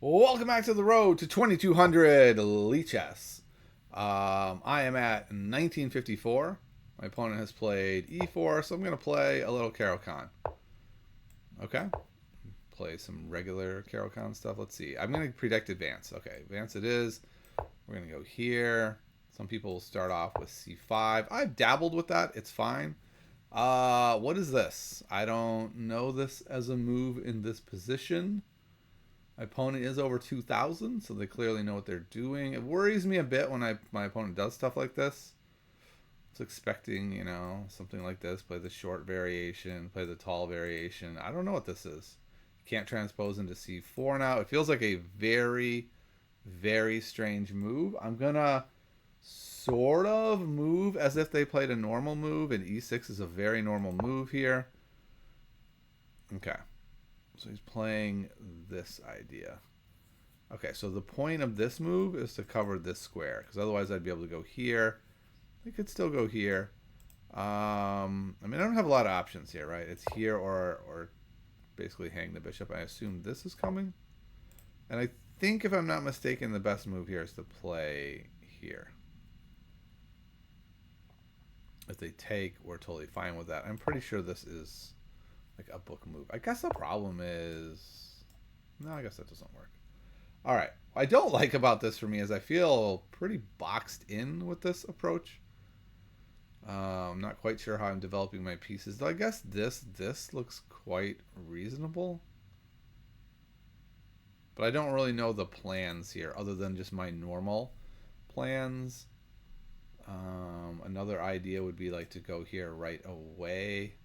Welcome back to the road to 2200 Lichess. I am at 1954. My opponent has played e4, so I'm going to play a little Caro-Kann. Okay. Play some regular Caro-Kann stuff. Let's see. I'm going to predict advance. Okay, advance it is. We're going to go here. Some people start off with c5. I've dabbled with that. It's fine. What is this? I don't know this as a move in this position. My opponent is over 2,000, so they clearly know what they're doing. It worries me a bit when my opponent does stuff like this. I was expecting, something like this. Play the short variation, play the tall variation. I don't know what this is. Can't transpose into c4 now. It feels like a very, very strange move. I'm going to sort of move as if they played a normal move, and e6 is a very normal move here. Okay. So he's playing this idea. Okay, so the point of this move is to cover this square, because otherwise I'd be able to go here. I could still go here. I don't have a lot of options here, right? It's here or basically hang the bishop. I assume this is coming. And I think, if I'm not mistaken, the best move here is to play here. If they take, we're totally fine with that. I'm pretty sure this is like a book move. I guess the problem is... No, I guess that doesn't work. All right. What I don't like about this for me is I feel pretty boxed in with this approach. I'm not quite sure how I'm developing my pieces. Though I guess this looks quite reasonable. But I don't really know the plans here other than just my normal plans. Another idea would be like to go here right away.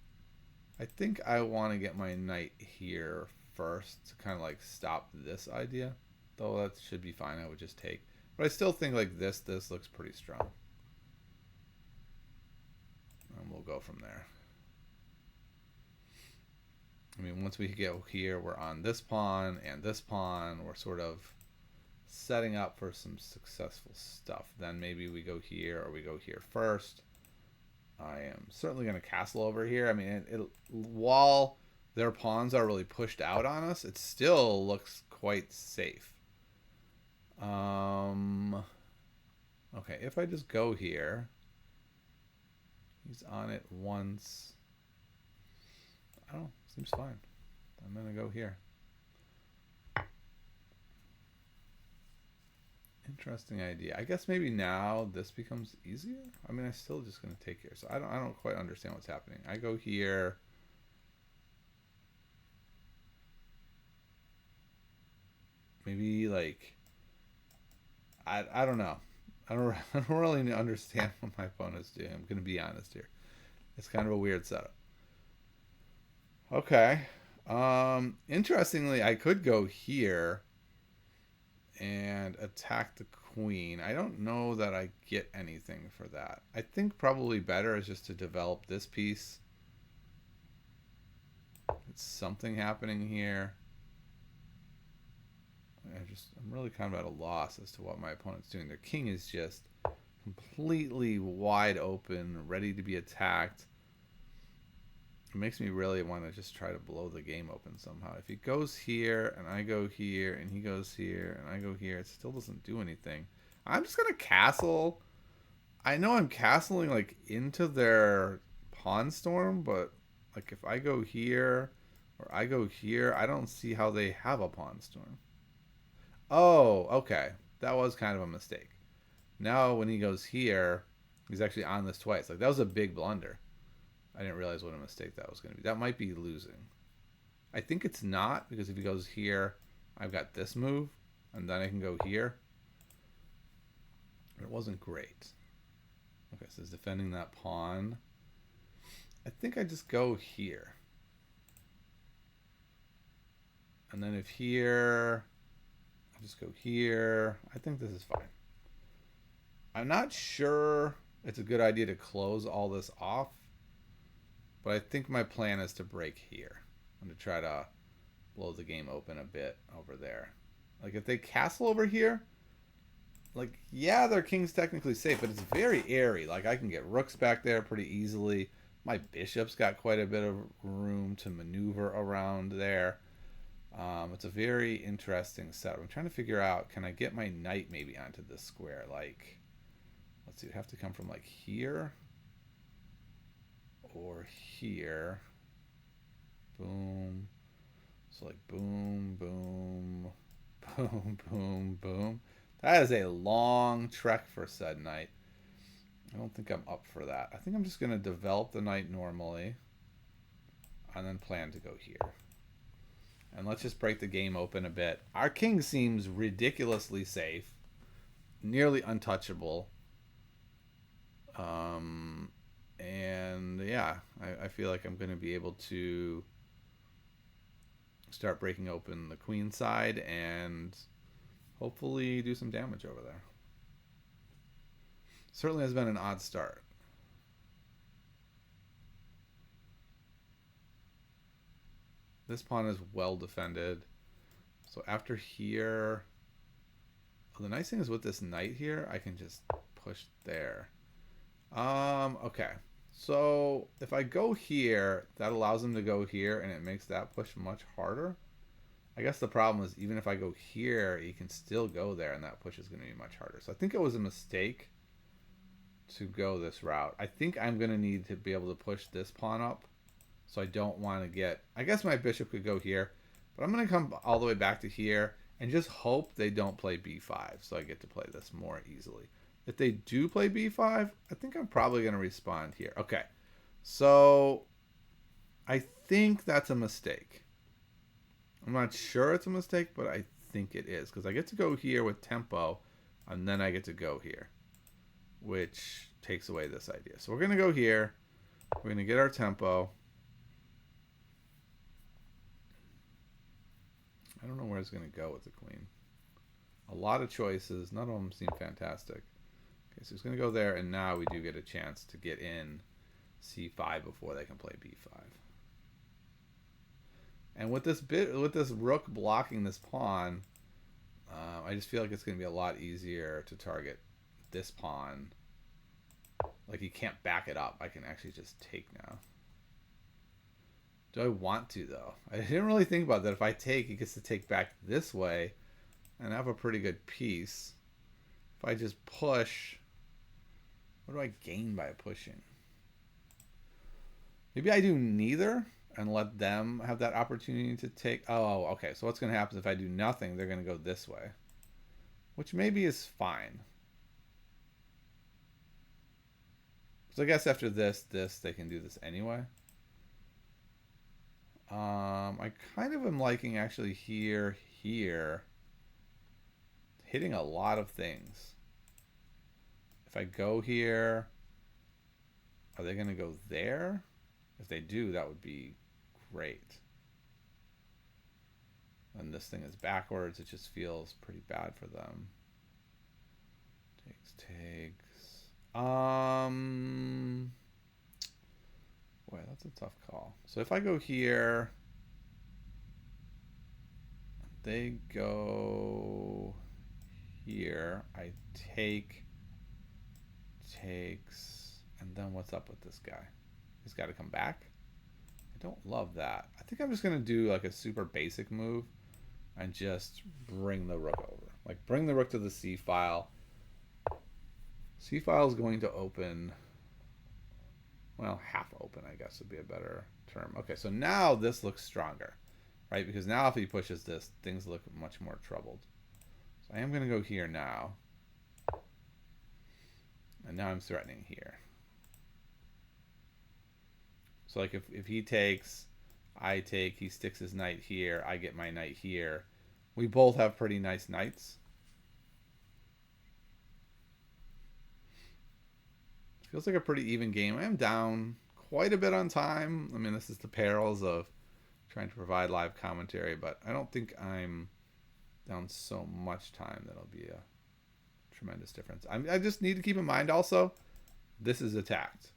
I think I want to get my knight here first to kind of like stop this idea. Though that should be fine. I would just take. But I still think like this looks pretty strong. And we'll go from there. I mean, once we get here, we're on this pawn and this pawn. We're sort of setting up for some successful stuff. Then maybe we go here or we go here first. I am certainly going to castle over here. I mean, while their pawns are really pushed out on us, it still looks quite safe. Okay, if I just go here, he's on it once. I don't know, seems fine. I'm going to go here. Interesting idea. I guess maybe now this becomes easier. I mean, I'm still just going to take here. So I don't quite understand what's happening. I go here. Maybe like I don't know. I don't really understand what my opponent's doing. I'm going to be honest here. It's kind of a weird setup. Okay. Interestingly, I could go here and attack the queen. I don't know that I get anything for that. I think probably better is just to develop this piece. It's something happening here. I'm really kind of at a loss as to what my opponent's doing. Their king is just completely wide open, ready to be attacked. It makes me really want to just try to blow the game open somehow. If he goes here and I go here and he goes here and I go here, it still doesn't do anything. I'm just going to castle. I know I'm castling like into their pawn storm, but like if I go here or I go here, I don't see how they have a pawn storm. Oh, okay. That was kind of a mistake. Now when he goes here, he's actually on this twice. Like that was a big blunder. I didn't realize what a mistake that was going to be. That might be losing. I think it's not, because if he goes here, I've got this move, and then I can go here. But it wasn't great. Okay, so he's defending that pawn. I think I just go here. And then if here, I just go here. I think this is fine. I'm not sure it's a good idea to close all this off. But I think my plan is to break here. I'm going to try to blow the game open a bit over there. Like if they castle over here, like yeah, their king's technically safe, but it's very airy. Like I can get rooks back there pretty easily. My bishop's got quite a bit of room to maneuver around there. It's a very interesting setup. I'm trying to figure out, can I get my knight maybe onto this square? Like, let's see, it'd have to come from like here or here. Boom. So like boom, boom, boom, boom, boom. That is a long trek for said knight. I don't think I'm up for that. I think I'm just going to develop the knight normally and then plan to go here. And let's just break the game open a bit. Our king seems ridiculously safe, nearly untouchable. And yeah, I feel like I'm going to be able to start breaking open the queen side and hopefully do some damage over there. Certainly has been an odd start. This pawn is well defended. So after here, oh, the nice thing is with this knight here, I can just push there. Okay. So if I go here, that allows him to go here, and it makes that push much harder. I guess the problem is even if I go here, he can still go there, and that push is going to be much harder. So I think it was a mistake to go this route. I think I'm going to need to be able to push this pawn up. So I don't want to get... I guess my bishop could go here, but I'm going to come all the way back to here and just hope they don't play b5, so I get to play this more easily. If they do play b5, I think I'm probably going to respond here. Okay, so I think that's a mistake. I'm not sure it's a mistake, but I think it is, because I get to go here with tempo, and then I get to go here, which takes away this idea. So we're going to go here. We're going to get our tempo. I don't know where it's going to go with the queen. A lot of choices. None of them seem fantastic. Okay, so it's going to go there, and now we do get a chance to get in c5 before they can play b5. And with this rook blocking this pawn, I just feel like it's going to be a lot easier to target this pawn. Like, he can't back it up. I can actually just take now. Do I want to, though? I didn't really think about that. If I take, he gets to take back this way and have a pretty good piece. If I just push, what do I gain by pushing? Maybe I do neither and let them have that opportunity to take. Oh, okay. So what's going to happen is if I do nothing, they're going to go this way, which maybe is fine. So I guess after this, they can do this anyway. I kind of am liking actually here, hitting a lot of things. If I go here, are they going to go there? If they do, that would be great. And this thing is backwards. It just feels pretty bad for them. Takes. Boy, that's a tough call. So if I go here, they go here. I take, takes, and then what's up with this guy? He's got to come back. I don't love that. I think I'm just going to do like a super basic move and just bring the rook over. Like, bring the rook to the c file. C file is going to open, well, half open, I guess would be a better term. Okay, so now this looks stronger, right? Because now if he pushes this, things look much more troubled. So I am going to go here now. And now I'm threatening here. So like if he takes, I take, he sticks his knight here, I get my knight here. We both have pretty nice knights. Feels like a pretty even game. I am down quite a bit on time. I mean, this is the perils of trying to provide live commentary, but I don't think I'm down so much time that it'll be a tremendous difference. I just need to keep in mind also, this is attacked.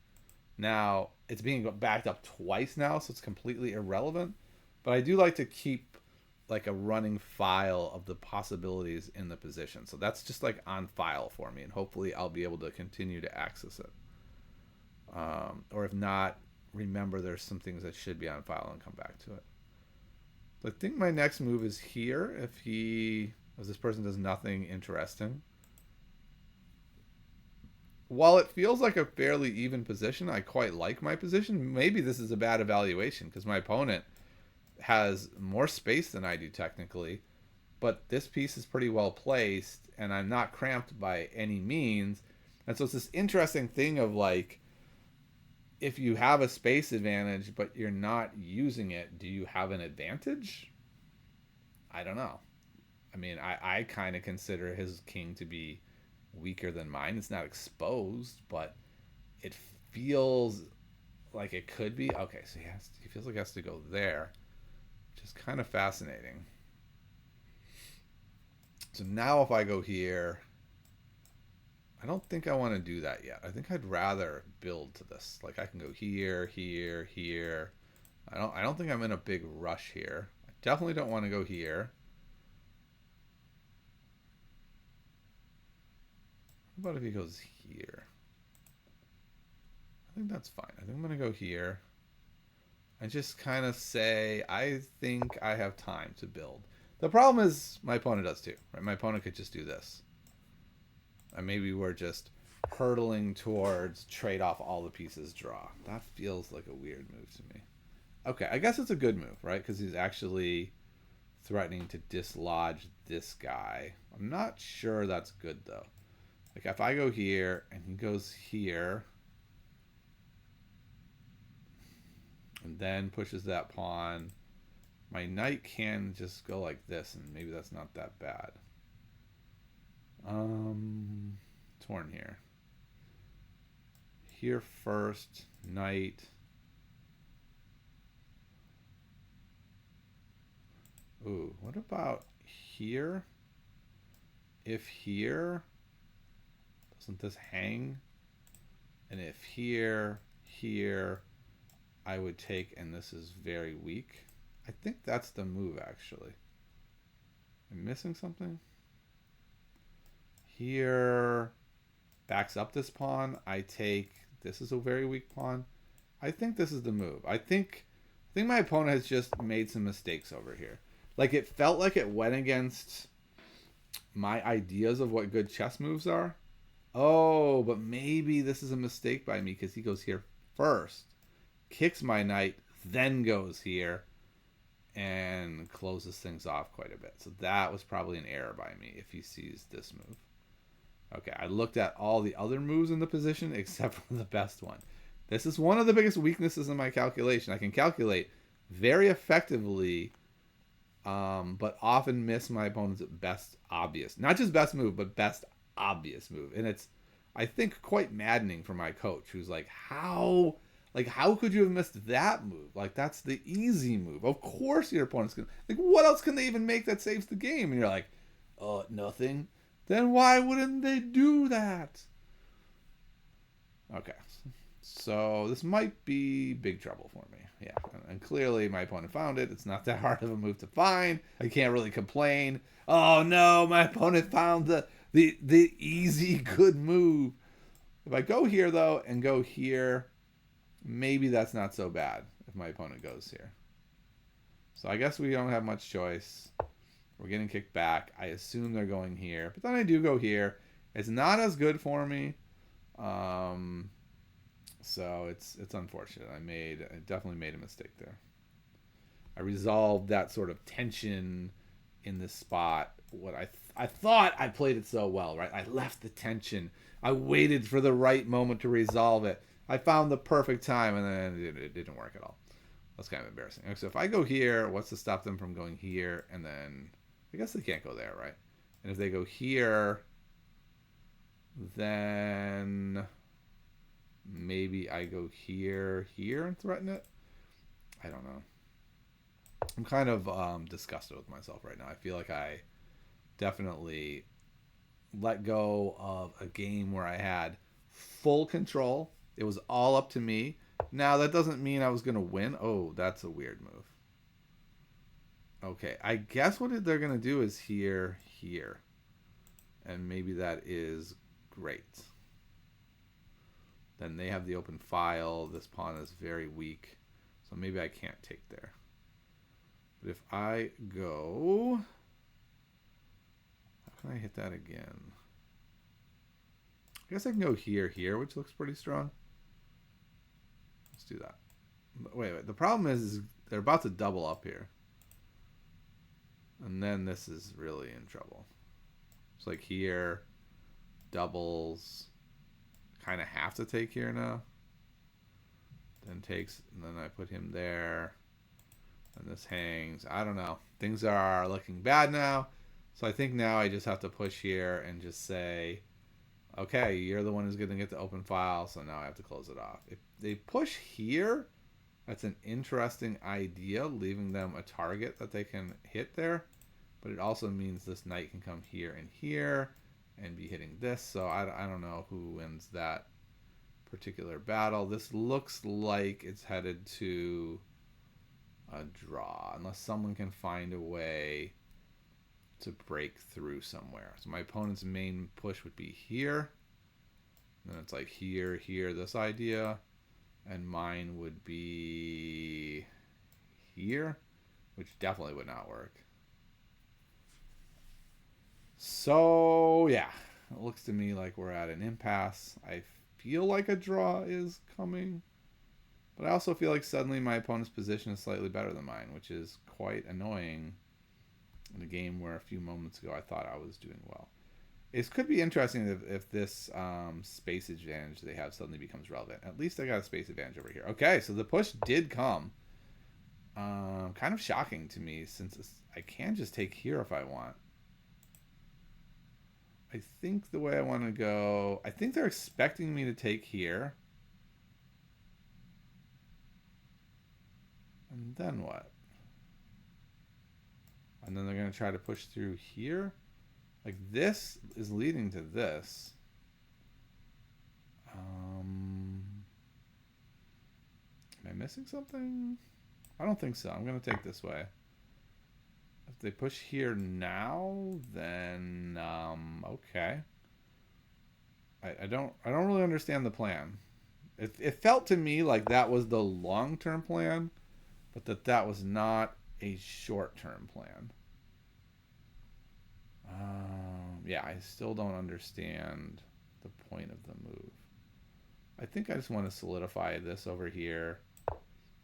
Now, it's being backed up twice now, so it's completely irrelevant. But I do like to keep like a running file of the possibilities in the position. So that's just like on file for me, and hopefully I'll be able to continue to access it. Or if not, remember there's some things that should be on file and come back to it. I think my next move is here. If this person does nothing interesting. While it feels like a fairly even position, I quite like my position. Maybe this is a bad evaluation because my opponent has more space than I do technically, but this piece is pretty well placed and I'm not cramped by any means. And so it's this interesting thing of like, if you have a space advantage but you're not using it, do you have an advantage? I don't know. I mean, I kind of consider his king to be weaker than mine. It's not exposed, but it feels like it could be. Okay, so he feels like he has to go there, which is kind of fascinating. So now if I go here, I don't think I want to do that yet. I think I'd rather build to this. Like I can go here, here, here. I don't think I'm in a big rush here. I definitely don't want to go here. What about if he goes here? I think that's fine. I think I'm going to go here. I just kind of say, I think I have time to build. The problem is my opponent does too, right? My opponent could just do this. And maybe we're just hurtling towards trade off all the pieces draw. That feels like a weird move to me. Okay, I guess it's a good move, right? Because he's actually threatening to dislodge this guy. I'm not sure that's good though. Like if I go here and he goes here and then pushes that pawn, my knight can just go like this and maybe that's not that bad. Torn here. Here first, knight. Ooh, what about here? If here, doesn't this hang? And if here, I would take, and this is very weak. I think that's the move, actually. I'm missing something? Here, backs up this pawn. I take, this is a very weak pawn. I think this is the move. I think my opponent has just made some mistakes over here. Like, it felt like it went against my ideas of what good chess moves are. Oh, but maybe this is a mistake by me because he goes here first, kicks my knight, then goes here, and closes things off quite a bit. So that was probably an error by me if he sees this move. Okay, I looked at all the other moves in the position except for the best one. This is one of the biggest weaknesses in my calculation. I can calculate very effectively, but often miss my opponent's best obvious. Not just best move, but best obvious move. And it's, I think, quite maddening for my coach, who's like, how could you have missed that move? Like, that's the easy move. Of course your opponent's going to... Like, what else can they even make that saves the game? And you're like, oh, nothing? Then why wouldn't they do that? Okay. So this might be big trouble for me. Yeah. And clearly my opponent found it. It's not that hard of a move to find. I can't really complain. Oh, no, my opponent found the easy, good move. If I go here, though, and go here, maybe that's not so bad if my opponent goes here. So I guess we don't have much choice. We're getting kicked back. I assume they're going here. But then I do go here. It's not as good for me. So it's unfortunate. I definitely made a mistake there. I resolved that sort of tension in this spot. What I thought I played it so well, right? I left the tension. I waited for the right moment to resolve it. I found the perfect time, and then it didn't work at all. That's kind of embarrassing. So if I go here, what's to stop them from going here? And then I guess they can't go there, right? And if they go here, then maybe I go here and threaten it. I don't know. I'm kind of disgusted with myself right now. I feel like I definitely let go of a game where I had full control. It was all up to me. Now, that doesn't mean I was going to win. Oh, that's a weird move. Okay, I guess what they're going to do is here. And maybe that is great. Then they have the open file. This pawn is very weak. So maybe I can't take there. But if I go... How can I hit that again? I guess I can go here, which looks pretty strong. Let's do that. But wait. The problem is they're about to double up here. And then this is really in trouble. It's like here, doubles. Kind of have to take here now. Then takes, and then I put him there. And this hangs. I don't know. Things are looking bad now. So I think now I just have to push here and just say, okay, you're the one who's going to get the open file, so now I have to close it off. If they push here, that's an interesting idea, leaving them a target that they can hit there. But it also means this knight can come here and be hitting this. So I don't know who wins that particular battle. This looks like it's headed to a draw, unless someone can find a way to break through somewhere. So my opponent's main push would be here. And then it's like here, this idea. And mine would be here, which definitely would not work. So, yeah. It looks to me like we're at an impasse. I feel like a draw is coming. But I also feel like suddenly my opponent's position is slightly better than mine, which is quite annoying in a game where a few moments ago I thought I was doing well. It could be interesting if this space advantage they have suddenly becomes relevant. At least I got a space advantage over here. Okay, so the push did come. Kind of shocking to me, since I can just take here if I want. I think the way I want to go... I think they're expecting me to take here. And then what? And then they're going to try to push through here. Like, this is leading to this. Am I missing something? I don't think so. I'm going to take this way. If they push here now, then okay. I don't really understand the plan. It felt to me like that was the long-term plan, but that was not a short-term plan. Yeah, I still don't understand the point of the move. I think I just want to solidify this over here,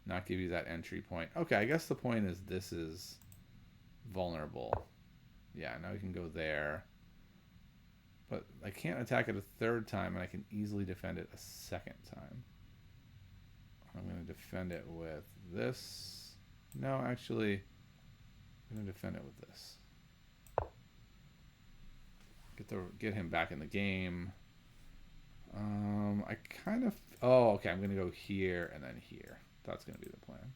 not give you that entry point. Okay, I guess the point is this is vulnerable. Yeah, now we can go there. But I can't attack it a third time, and I can easily defend it a second time. I'm going to defend it with this. No, actually, I'm going to defend it with this. Get him back in the game. I kind of... Oh, okay, I'm going to go here and then here. That's going to be the plan.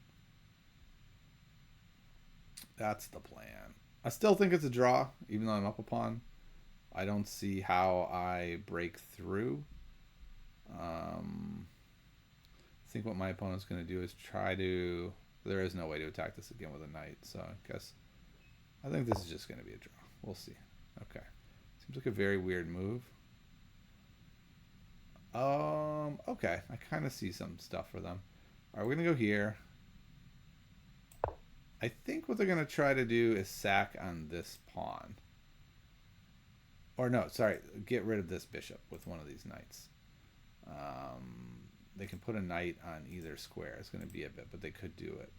That's the plan. I still think it's a draw, even though I'm up a pawn. I don't see how I break through. I think what my opponent's going to do is try to... There is no way to attack this again with a knight, so I think this is just going to be a draw. We'll see. Okay. Seems like a very weird move. Okay. I kind of see some stuff for them. All right, we're going to go here. I think what they're going to try to do is sack on this pawn. Or no, sorry, get rid of this bishop with one of these knights. They can put a knight on either square. It's going to be a bit, but they could do it.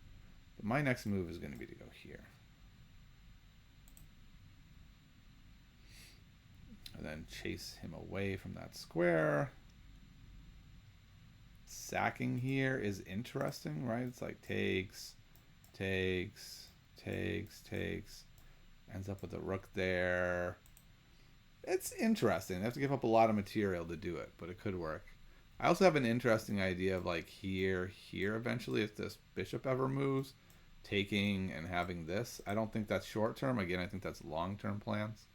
But my next move is going to be to go here. And then chase him away from that square. Sacking here is interesting, right? It's like takes. Ends up with a rook there. It's interesting. They have to give up a lot of material to do it, but it could work. I also have an interesting idea of like here eventually if this bishop ever moves, taking and having this. I don't think that's short term. Again, I think that's long term plans.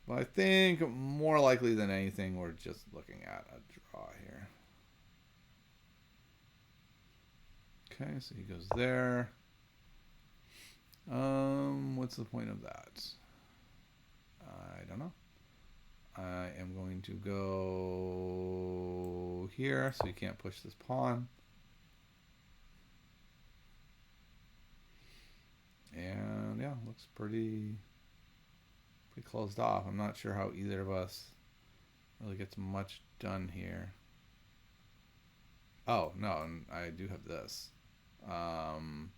But I think more likely than anything, we're just looking at a draw here. Okay, so he goes there. What's the point of that? I don't know. I am going to go here, so you can't push this pawn. And yeah, looks pretty closed off. I'm not sure how either of us really gets much done here. Oh, no, and I do have this. Pawn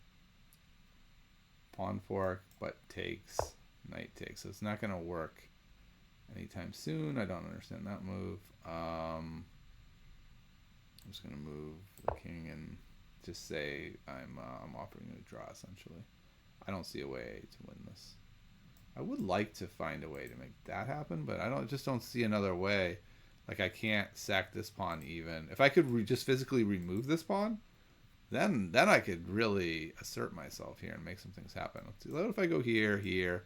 fork, but takes, knight takes. So it's not going to work anytime soon. I don't understand that move. I'm just going to move the king and just say I'm offering a draw, essentially. I don't see a way to win this. I would like to find a way to make that happen, but I just don't see another way. Like, I can't sack this pawn even. If I could just physically remove this pawn, then I could really assert myself here and make some things happen. Let's see. What if I go here, here,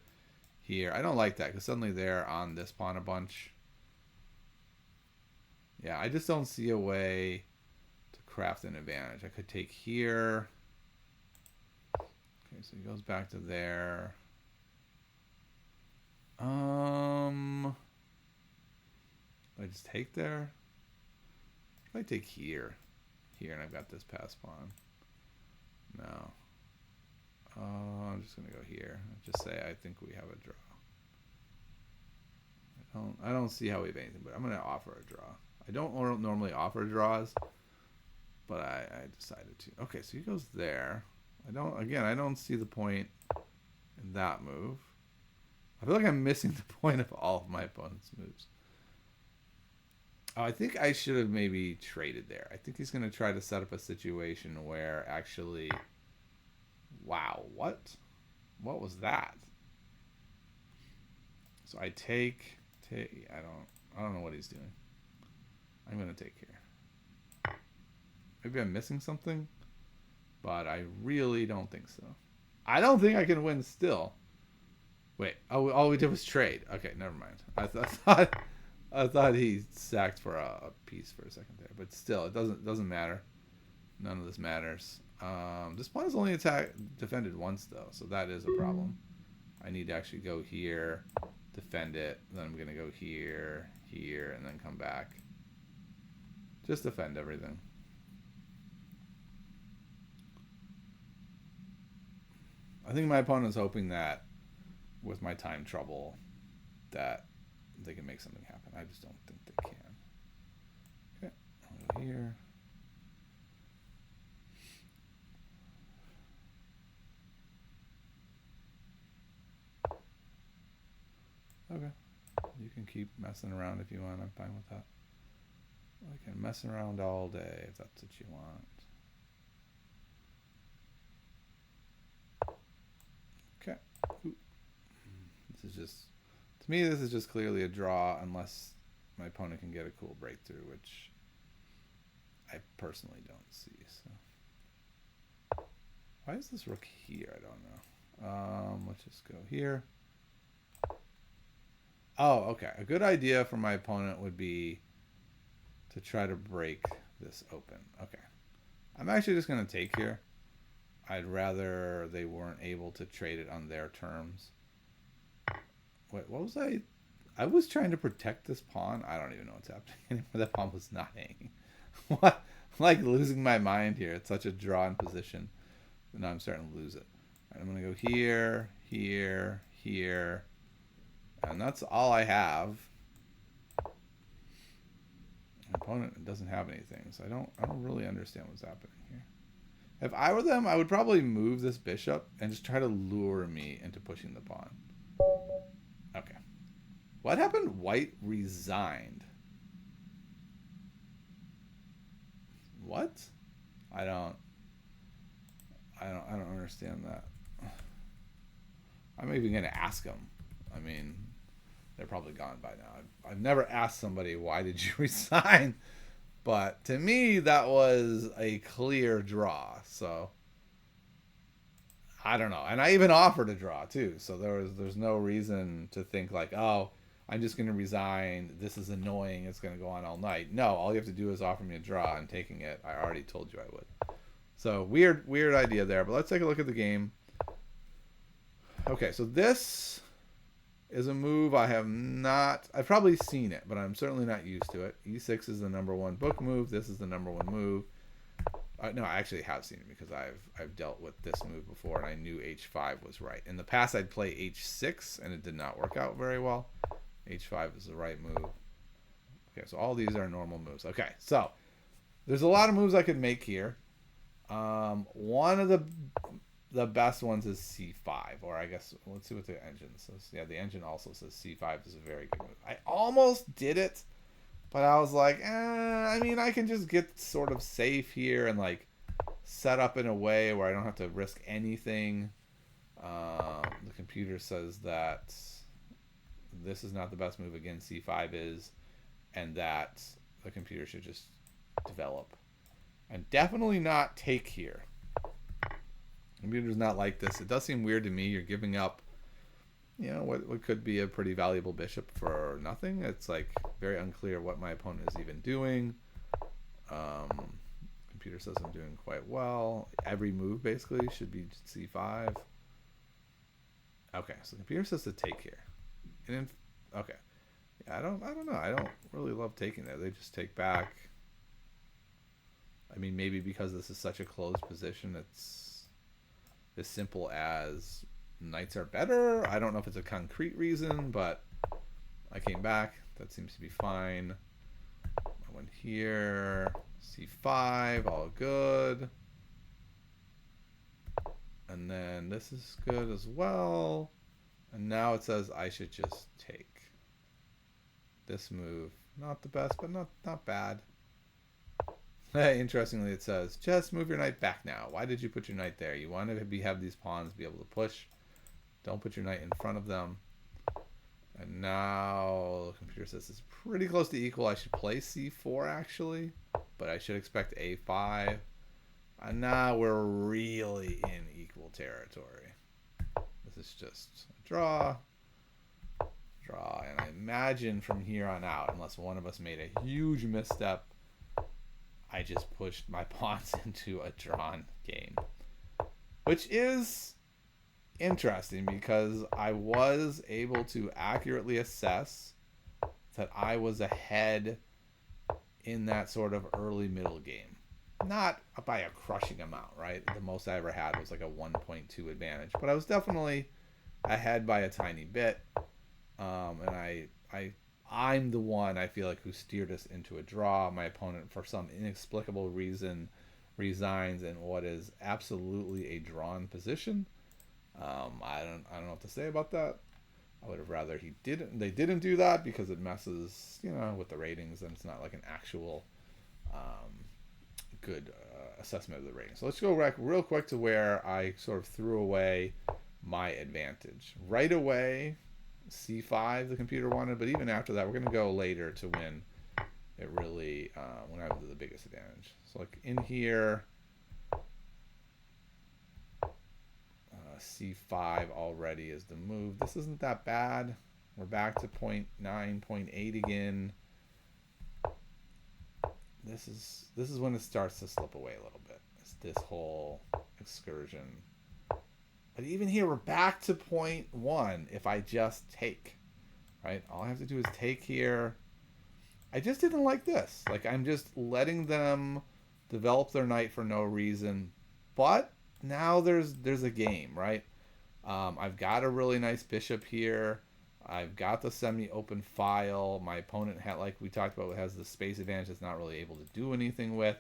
here? I don't like that because suddenly they're on this pawn a bunch. Yeah, I just don't see a way to craft an advantage. I could take here. Okay, so he goes back to there. I just take there. If I take here, and I've got this pass pawn. No. I'm just gonna go here. Just say I think we have a draw. I don't see how we have anything, but I'm gonna offer a draw. I don't normally offer draws, but I decided to. Okay, so he goes there. I don't see the point in that move. I feel like I'm missing the point of all of my opponent's moves. Oh, I think I should have maybe traded there. I think he's going to try to set up a situation where actually... Wow, what? What was that? So I take... I don't know what he's doing. I'm going to take here. Maybe I'm missing something, but I really don't think so. I don't think I can win still. Wait, all we did was trade. Okay, never mind. I thought he sacked for a piece for a second there, but still, it doesn't matter. None of this matters. This pawn is only defended once though, so that is a problem. I need to actually go here, defend it, then I'm gonna go here, here, and then come back. Just defend everything. I think my opponent is hoping that with my time trouble that they can make something happen. I just don't think they can. Okay, I'll go here. Okay, you can keep messing around if you want. I'm fine with that. I can mess around all day if that's what you want. Okay. Ooh. This is just, to me, this is just clearly a draw unless my opponent can get a cool breakthrough, which I personally don't see. So why is this rook here? I don't know. Let's just go here. Oh, okay. A good idea for my opponent would be to try to break this open. Okay. I'm actually just going to take here. I'd rather they weren't able to trade it on their terms. Wait, what was I? I was trying to protect this pawn. I don't even know what's happening anymore. That pawn was not hanging. What? I'm like losing my mind here. It's such a drawn position. But now I'm starting to lose it. Right, I'm going to go here, here, here. And that's all I have. My opponent doesn't have anything, so I don't really understand what's happening here. If I were them, I would probably move this bishop and just try to lure me into pushing the pawn. Okay. What happened? White resigned. What? I don't understand that. I'm even gonna ask him. I mean, they're probably gone by now. I've never asked somebody, why did you resign? But to me, that was a clear draw. So I don't know. And I even offered a draw too. So there's no reason to think like, oh, I'm just going to resign. This is annoying. It's going to go on all night. No, all you have to do is offer me a draw. I'm taking it. I already told you I would. So weird idea there. But let's take a look at the game. Okay, so this is a move I've probably seen it, but I'm certainly not used to it. E6 is the #1 book move. This is the #1 move. No, I actually have seen it because I've dealt with this move before, and I knew h5 was right. In the past, I'd play h6, and it did not work out very well. h5 is the right move. Okay, so all these are normal moves. Okay, so there's a lot of moves I could make here. One of the best ones is c5, or I guess let's see what the engine says. Yeah, the engine also says c5 is a very good move. I almost did it, but I was like, I mean, I can just get sort of safe here and like set up in a way where I don't have to risk anything. The computer says that this is not the best move. Again, c5 is, and that the computer should just develop. And definitely not take here. Computer's not like this. It does seem weird to me. You're giving up, what could be a pretty valuable bishop for nothing. It's like very unclear what my opponent is even doing. Computer says I'm doing quite well. Every move basically should be c5. Okay, so the computer says to take here. And okay. Yeah, I don't know. I don't really love taking there. They just take back. I mean, maybe because this is such a closed position, it's as simple as knights are better. I don't know if it's a concrete reason, but I came back. That seems to be fine. I went here. c5, all good. And then this is good as well. And now it says I should just take. This move, not the best, but not bad. Interestingly, it says, just move your knight back now. Why did you put your knight there? You want to have these pawns be able to push. Don't put your knight in front of them. And now the computer says it's pretty close to equal. I should play c4, actually. But I should expect a5. And now we're really in equal territory. This is just a draw. And I imagine from here on out, unless one of us made a huge misstep, I just pushed my pawns into a drawn game, which is interesting because I was able to accurately assess that I was ahead in that sort of early middle game. Not by a crushing amount, right? The most I ever had was like a 1.2 advantage, but I was definitely ahead by a tiny bit. And I'm the one, I feel like, who steered us into a draw. My opponent, for some inexplicable reason, resigns in what is absolutely a drawn position. I don't know what to say about that. I would have rather they didn't do that because it messes, with the ratings, and it's not like an actual good assessment of the rating. So let's go back real quick to where I sort of threw away my advantage. Right away, c5 the computer wanted, but even after that, we're going to go later to when it really when I have the biggest advantage. So like in here, c5 already is the move. This isn't that bad. We're back to 0.9, 0.8 again. This is when it starts to slip away a little bit. It's this whole excursion. But even here, we're back to 0.1 if I just take, right? All I have to do is take here. I just didn't like this. Like, I'm just letting them develop their knight for no reason. But now there's a game, right? I've got a really nice bishop here. I've got the semi-open file. My opponent, like we talked about, has the space advantage it's not really able to do anything with.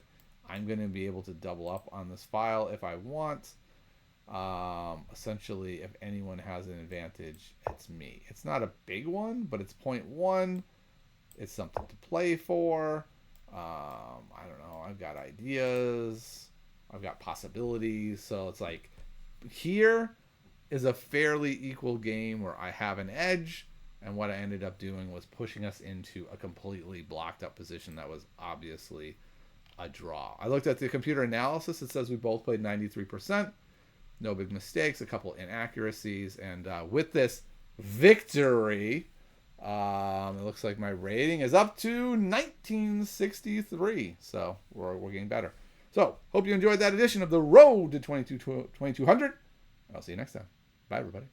I'm going to be able to double up on this file if I want. Essentially, if anyone has an advantage, it's me. It's not a big one, but it's 0.1. It's something to play for. I don't know. I've got ideas. I've got possibilities. So it's like, here is a fairly equal game where I have an edge, and what I ended up doing was pushing us into a completely blocked up position that was obviously a draw. I looked at the computer analysis. It says we both played 93%. No big mistakes, a couple inaccuracies, and with this victory, it looks like my rating is up to 1963. So we're getting better. So hope you enjoyed that edition of the Road to 2200. I'll see you next time. Bye, everybody.